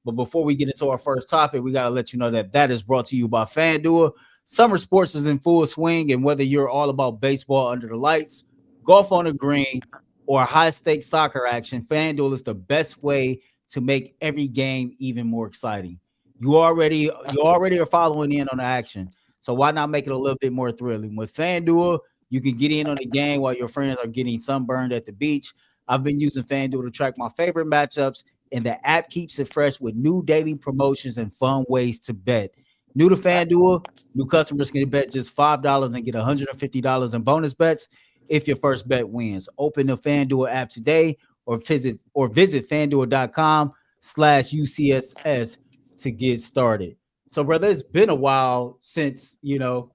But before we get into our first topic, we got to let you know that is brought to you by FanDuel. Summer sports is in full swing, and whether you're all about baseball under the lights, golf on the green, or high stakes soccer action, FanDuel is the best way to make every game even more exciting. You already are following in on the action, so why not make it a little bit more thrilling? With FanDuel, you can get in on the game while your friends are getting sunburned at the beach. I've been using FanDuel to track my favorite matchups, and the app keeps it fresh with new daily promotions and fun ways to bet. New to FanDuel, new customers can bet just $5 and get $150 in bonus bets if your first bet wins. Open the FanDuel app today or visit FanDuel.com/UCSS to get started. So, brother, it's been a while since you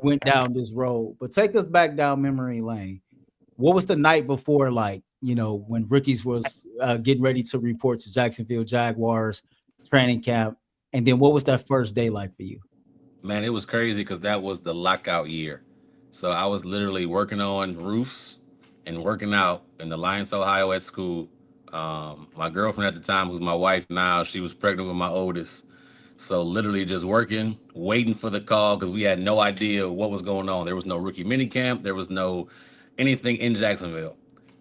went down this road, but take us back down memory lane. What was the night before like, when rookies was getting ready to report to Jacksonville Jaguars training camp? And then what was that first day like for you? Man, it was crazy because that was the lockout year. So I was literally working on roofs and working out in the Alliance, Ohio at school. My girlfriend at the time, who's my wife now, she was pregnant with my oldest. So literally just working, waiting for the call because we had no idea what was going on. There was no rookie mini camp. There was no anything in Jacksonville.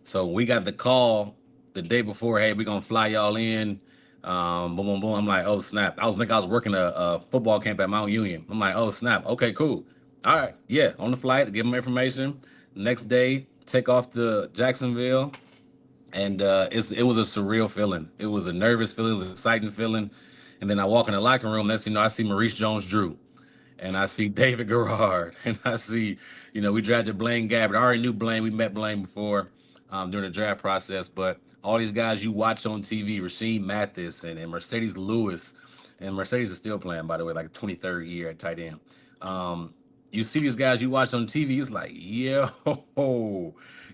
So we got the call the day before. Hey, we're gonna fly y'all in. Boom, boom, boom. I'm like, oh snap! I was working a football camp at Mount Union. I'm like, oh snap. Okay, cool. All right, yeah. On the flight, give them information. Next day, take off to Jacksonville, and it was a surreal feeling. It was a nervous feeling, it was an exciting feeling. And then I walk in the locker room. Next thing you know, I see Maurice Jones-Drew, and I see David Garrard, and I see, we drafted Blaine Gabbert. I already knew Blaine. We met Blaine before during the draft process, but all these guys you watch on TV, Rasheem Mathis and Mercedes Lewis, and Mercedes is still playing, by the way, like 23rd year at tight end. You see these guys you watch on TV, it's like, yo.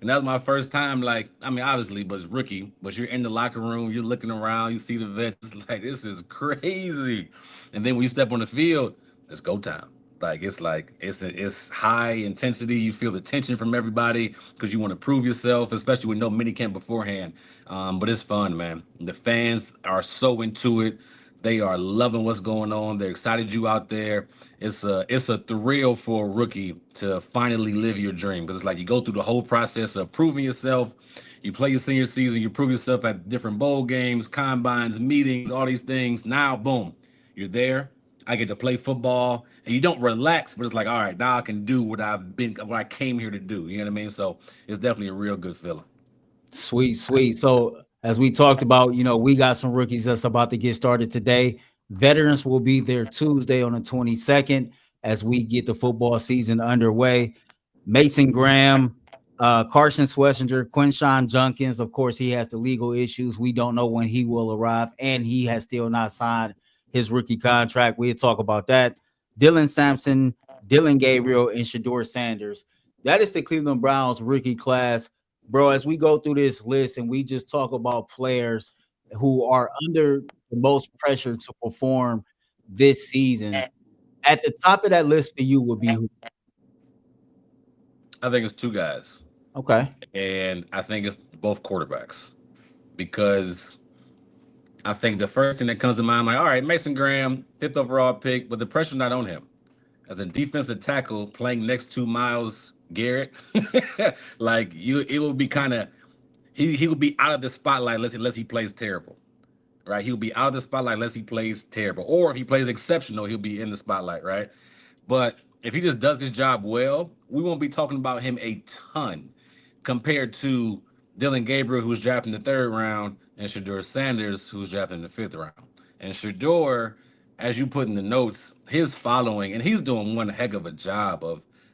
And that was my first time, like, I mean, obviously, but it's rookie, but you're in the locker room, you're looking around, you see the vets, it's like, this is crazy. And then when you step on the field, it's go time. It's high intensity. You feel the tension from everybody because you want to prove yourself, especially with no mini camp beforehand. But it's fun, man. The fans are so into it. They are loving what's going on. They're excited you out there. It's a thrill for a rookie to finally live your dream because it's like you go through the whole process of proving yourself. You play your senior season, you prove yourself at different bowl games, combines, meetings, all these things. Now, boom, you're there. I get to play football, and you don't relax, but it's like, all right, now I can do what I came here to do. You know what I mean? So it's definitely a real good feeling. Sweet, sweet. So as we talked about, we got some rookies that's about to get started today. Veterans will be there Tuesday on the 22nd as we get the football season underway. Mason Graham, Carson Schlesinger, Quinshon Judkins. Of course, he has the legal issues. We don't know when he will arrive, and he has still not signed his rookie contract. We'll talk about that. Dylan Sampson, Dillon Gabriel, and Shador Sanders. That is the Cleveland Browns rookie class. Bro, as we go through this list and we just talk about players who are under the most pressure to perform this season, at the top of that list for you would be who? I think it's two guys, Okay. and I think it's both quarterbacks because I think the first thing that comes to mind, like, all right, Mason Graham, fifth overall pick, but the pressure's not on him. As a defensive tackle playing next to Myles Garrett, like it will be kind of he will be out of the spotlight unless he plays terrible, right? He'll be out of the spotlight unless he plays terrible, or if he plays exceptional, he'll be in the spotlight, right? But if he just does his job well, we won't be talking about him a ton compared to Dillon Gabriel, who's drafted in the third round, and Shador Sanders, who's drafted in the fifth round. And Shador, as you put in the notes, his following, and he's doing one heck of a job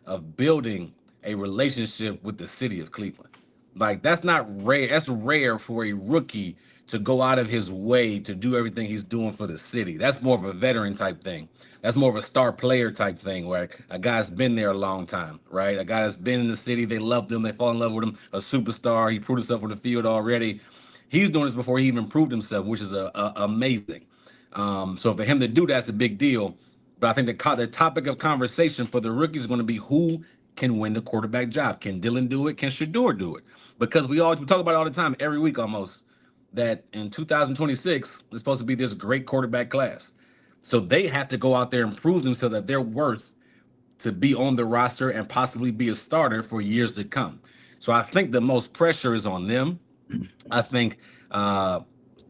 of building a relationship with the city of Cleveland. Like that's not rare. That's rare for a rookie to go out of his way to do everything he's doing for the city. That's more of a veteran type thing. That's more of a star player type thing where a guy's been there a long time, right? A guy that's been in the city, they love him, they fall in love with him, a superstar, he proved himself on the field already. He's doing this before he even proved himself, which is amazing. So for him to do that's a big deal. But I think the topic of conversation for the rookies is going to be who can win the quarterback job. Can Dillon do it? Can Shador do it? Because we talk about it all the time, every week almost. that in 2026 is supposed to be this great quarterback class. So they have to go out there and prove themselves that they're worth to be on the roster and possibly be a starter for years to come. So I think the most pressure is on them. I think uh,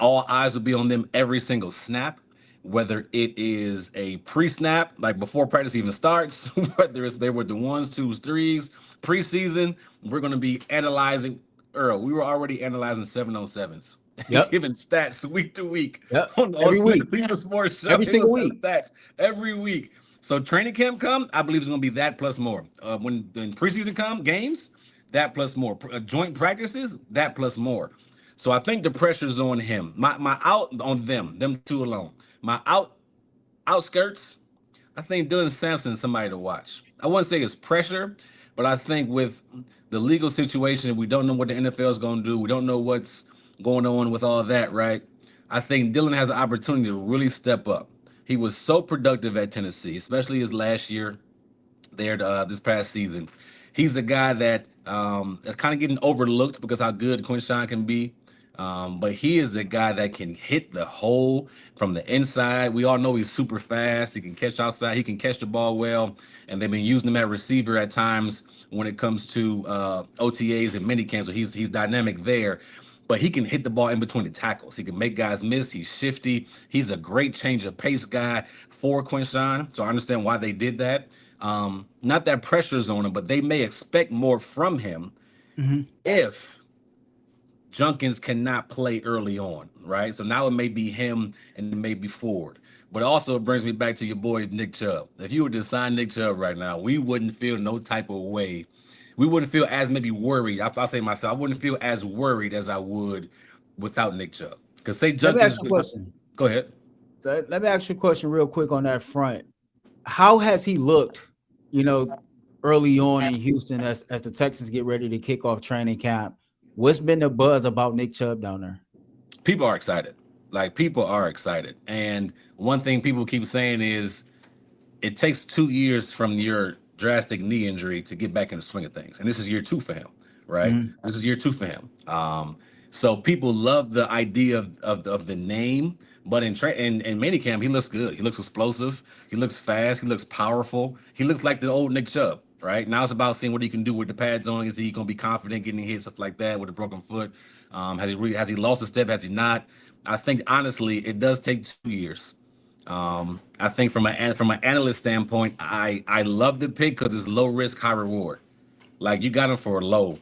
all eyes will be on them every single snap, whether it is a pre-snap, like before practice even starts, whether it's they were the ones, twos, threes, preseason. We're going to be analyzing. Earl, we were already analyzing 7-on-7s and Yep. giving stats week to week Yep. on Every the week. Cleveland Sports Show. Every They're going single to send week. stats every week. So training camp come, I believe it's going to be that plus more. When preseason come, games, that plus more. Joint practices, that plus more. So I think the pressure's on him. My out on them two alone. My outskirts, I think Dylan Sampson is somebody to watch. I wouldn't say it's pressure, but I think with the legal situation, we don't know what the NFL is going to do. We don't know what's going on with all that, right? I think Dylan has an opportunity to really step up. He was so productive at Tennessee, especially his last year there this past season. He's a guy that is kind of getting overlooked because how good Quinshon can be. But he is a guy that can hit the hole from the inside. We all know he's super fast. He can catch outside. He can catch the ball well. And they've been using him at receiver at times when it comes to OTAs and mini camps. So he's dynamic there. But he can hit the ball in between the tackles. He can make guys miss. He's shifty. He's a great change of pace guy for Quinshon. So I understand why they did that. Not that pressure's on him, but they may expect more from him Mhm. if Junkins cannot play early on, right? So now it may be him and it may be Ford. But also it brings me back to your boy Nick Chubb. If you were to sign Nick Chubb right now, we wouldn't feel no type of way. We wouldn't feel as maybe worried. I'll say myself, I wouldn't feel as worried as I would without Nick Chubb. Because say Let me ask Junkins, you a question. go ahead. Let me ask you a question real quick on that front. How has he looked, you know, early on in Houston as the Texans get ready to kick off training camp? What's been the buzz about Nick Chubb down there? People are excited. Like people are excited. And one thing people keep saying is it takes 2 years from your drastic knee injury to get back in the swing of things. And this is year two for him, right? Mhm. This is year two for him. So people love the idea of the name, but in minicamp, he looks good. He looks explosive. He looks fast. He looks powerful. He looks like the old Nick Chubb, right? Now it's about seeing what he can do with the pads on. Is he going to be confident getting hit, stuff like that with a broken foot? Has he lost a step? Has he not? I think honestly, it does take 2 years. I think from an analyst standpoint, I love the pick because it's low risk, high reward. Like you got him for low,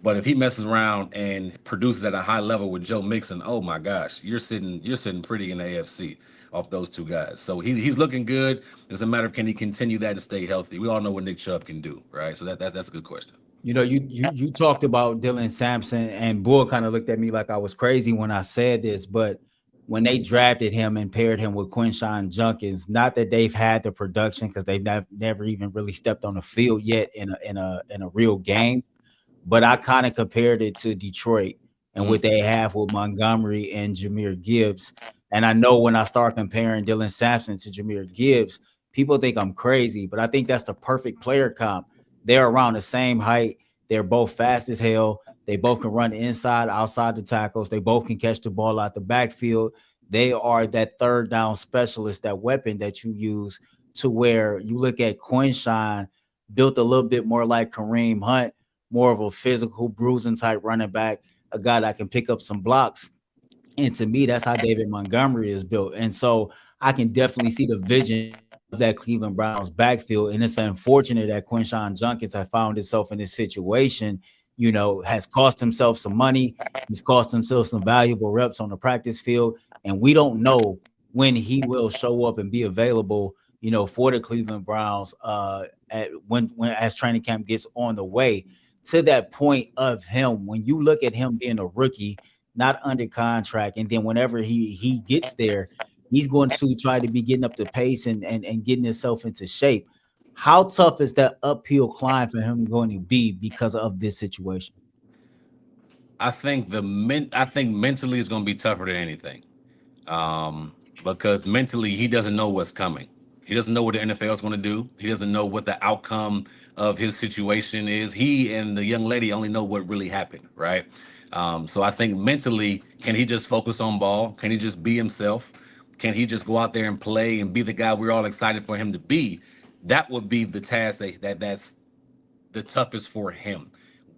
but if he messes around and produces at a high level with Joe Mixon, oh my gosh, you're sitting pretty in the AFC off those two guys. So he's looking good. It's a matter of can he continue that and stay healthy. We all know what Nick Chubb can do, right? So that's a good question. You know, you talked about Dylan Sampson, and Bull kind of looked at me like I was crazy when I said this, but when they drafted him and paired him with Quinshon Judkins, not that they've had the production because they've never even really stepped on the field yet in a real game, but I kind of compared it to Detroit and what Mm. they have with Montgomery and Jahmyr Gibbs. And I know when I start comparing Dylan Sampson to Jahmyr Gibbs, people think I'm crazy, but I think that's the perfect player comp. They're around the same height. They're both fast as hell. They both can run inside, outside the tackles. They both can catch the ball out the backfield. They are that third down specialist, that weapon that you use to where you look at Quinshon built a little bit more like Kareem Hunt, more of a physical bruising type running back, a guy that can pick up some blocks. And to me, that's how David Montgomery is built. And so I can definitely see the vision of that Cleveland Browns backfield. And it's unfortunate that Quinshon Judkins has found himself in this situation, has cost himself some money. He's cost himself some valuable reps on the practice field. And we don't know when he will show up and be available, for the Cleveland Browns when as training camp gets on the way. To that point of him, when you look at him being a rookie, not under contract, and then whenever he gets there, he's going to try to be getting up the pace and getting himself into shape. How tough is that uphill climb for him going to be because of this situation? I think mentally it's going to be tougher than anything. Because mentally he doesn't know what's coming. He doesn't know what the NFL is going to do. He doesn't know what the outcome of his situation is. He and the young lady only know what really happened, right? So I think mentally, can he just focus on ball? Can he just be himself? Can he just go out there and play and be the guy we're all excited for him to be? That would be the task that's the toughest for him.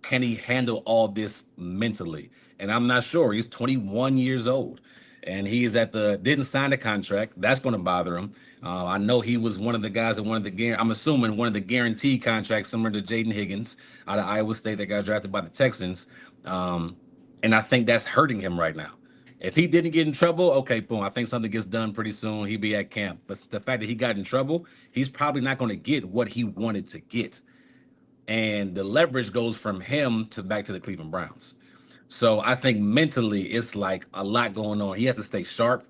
Can he handle all this mentally? And I'm not sure. He's 21 years old, and he is at the didn't sign a contract. That's going to bother him. I know he was one of the guys that wanted I'm assuming one of the guaranteed contracts, similar to Jaden Higgins out of Iowa State that got drafted by the Texans. Um, and I think that's hurting him right now. If he didn't get in trouble, okay, boom. I think something gets done pretty soon. He'd be at camp. But the fact that he got in trouble, he's probably not going to get what he wanted to get, and the leverage goes from him to back to the Cleveland Browns. So I think mentally it's like a lot going on. He has to stay sharp.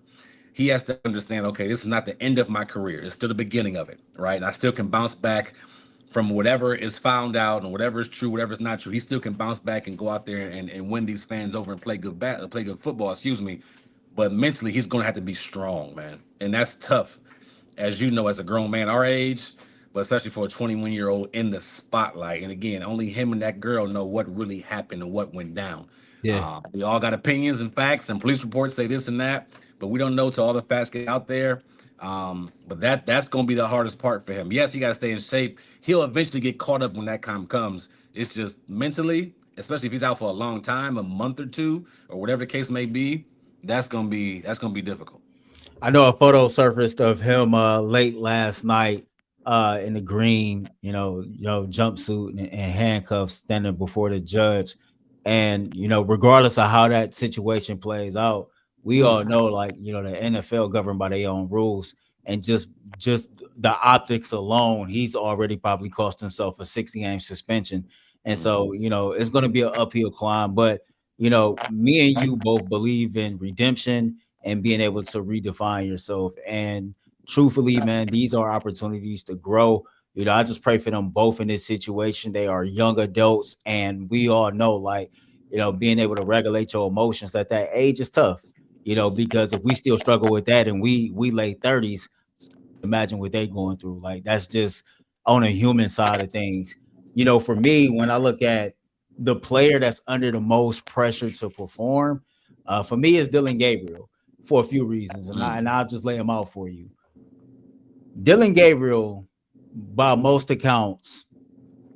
He has to understand, okay, this is not the end of my career. It's still the beginning of it, right? And I still can bounce back from whatever is found out and whatever is true, whatever is not true. He still can bounce back and go out there and win these fans over and play good football, excuse me. But mentally, he's going to have to be strong, man. And that's tough, as you know, as a grown man our age, but especially for a 21-year-old in the spotlight. And again, only him and that girl know what really happened and what went down. Yeah. We all got opinions and facts, and police reports say this and that, but we don't know till all the facts get out there. But that's going to be the hardest part for him. Yes, he got to stay in shape. He'll eventually get caught up when that time comes. It's just mentally, especially if he's out for a long time, a month or two, or whatever the case may be. That's gonna be difficult. I know a photo surfaced of him late last night in the green, jumpsuit and handcuffs standing before the judge. And regardless of how that situation plays out, we all know, like, the NFL governed by their own rules, and just the optics alone, he's already probably cost himself a 60-game suspension. And so, it's going to be an uphill climb. But me and you both believe in redemption and being able to redefine yourself. And truthfully, man, these are opportunities to grow. I just pray for them both in this situation. They are young adults, and we all know, like, being able to regulate your emotions at that age is tough. Because if we still struggle with that and we late 30s, imagine what they going through. Like, that's just on a human side of things. For me, when I look at the player that's under the most pressure to perform, for me, is Dillon Gabriel for a few reasons, and I'll just lay them out for you. Dillon Gabriel, by most accounts,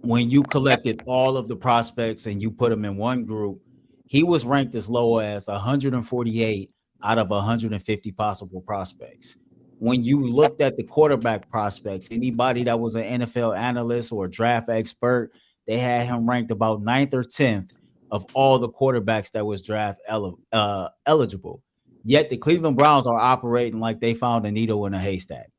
when you collected all of the prospects and you put them in one group, he was ranked as low as 148 out of 150 possible prospects. When you looked at the quarterback prospects, anybody that was an NFL analyst or a draft expert, they had him ranked about 9th or 10th of all the quarterbacks that was eligible. Yet the Cleveland Browns are operating like they found a needle in a haystack.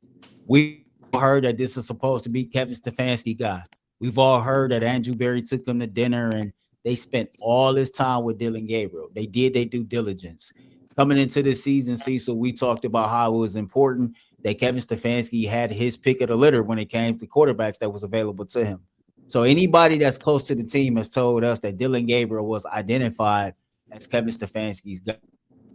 We heard that this is supposed to be Kevin Stefanski guy. We've all heard that Andrew Berry took him to dinner and they spent all this time with Dillon Gabriel. They did their due diligence. Coming into this season, Cecil, we talked about how it was important that Kevin Stefanski had his pick of the litter when it came to quarterbacks that was available to him. So anybody that's close to the team has told us that Dillon Gabriel was identified as Kevin Stefanski's guy.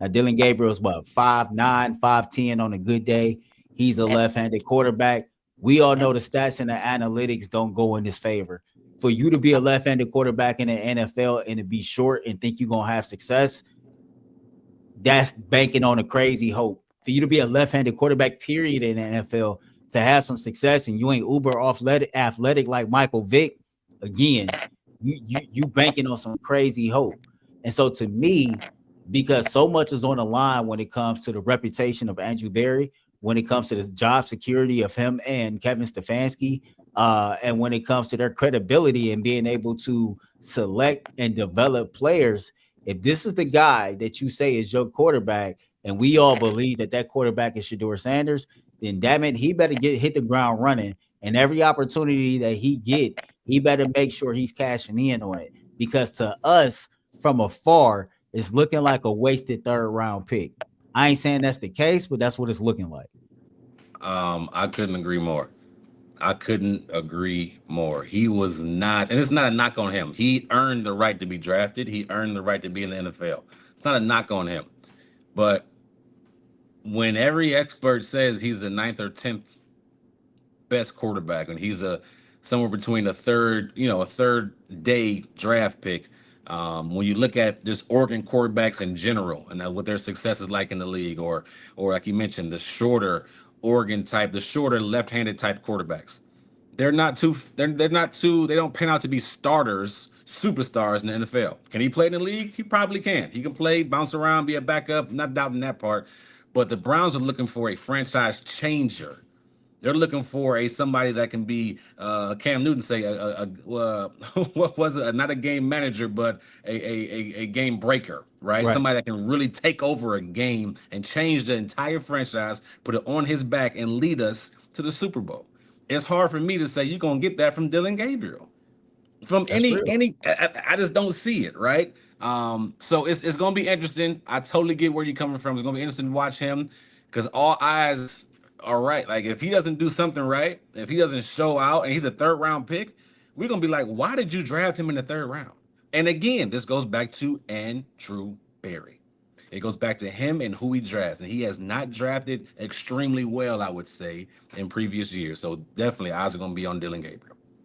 Now, Dillon Gabriel is what, 5'9", 5'10" on a good day. He's a left-handed quarterback. We all know the stats and the analytics don't go in his favor. For you to be a left-handed quarterback in the NFL and to be short and think you're going to have success, that's banking on a crazy hope. For you to be a left-handed quarterback, period, in the NFL, to have some success and you ain't uber athletic like Michael Vick, again, you banking on some crazy hope. And so to me, because so much is on the line when it comes to the reputation of Andrew Berry, when it comes to the job security of him and Kevin Stefanski, and when it comes to their credibility and being able to select and develop players, if this is the guy that you say is your quarterback, and we all believe that that quarterback is Shedeur Sanders, then damn it, he better hit the ground running. And every opportunity that he better make sure he's cashing in on it. Because to us, from afar, it's looking like a wasted third round pick. I ain't saying that's the case, but that's what it's looking like. I couldn't agree more. I couldn't agree more. He was not, and it's not a knock on him. He earned the right to be drafted. He earned the right to be in the NFL. It's not a knock on him. But when every expert says he's the 9th or 10th best quarterback, and he's a somewhere between a third day draft pick, When you look at just Oregon quarterbacks in general and what their success is like in the league, or like you mentioned, the shorter Oregon type, the shorter left-handed type quarterbacks, they're not too they don't pan out to be starters, superstars in the NFL. Can he play in the league? He probably can. He can play, bounce around, be a backup, not doubting that part. But the Browns are looking for a franchise changer. They're looking for somebody that can be Cam Newton say what was it? Not a game manager, but a game breaker, right? Right. Somebody that can really take over a game and change the entire franchise, put it on his back, and lead us to the Super Bowl. It's hard for me to say you're gonna get that from Dillon Gabriel. From That's real. I just don't see it, right? So it's gonna be interesting. I totally get where you're coming from. It's gonna be interesting to watch him because all eyes are right. Like if he doesn't do something right, if he doesn't show out, and he's a third round pick, we're gonna be like, why did you draft him in the third round? And again, this goes back to Andrew Berry. It goes back to him and who he drafts, and he has not drafted extremely well, I would say, in previous years. So definitely, eyes are gonna be on Dillon Gabriel.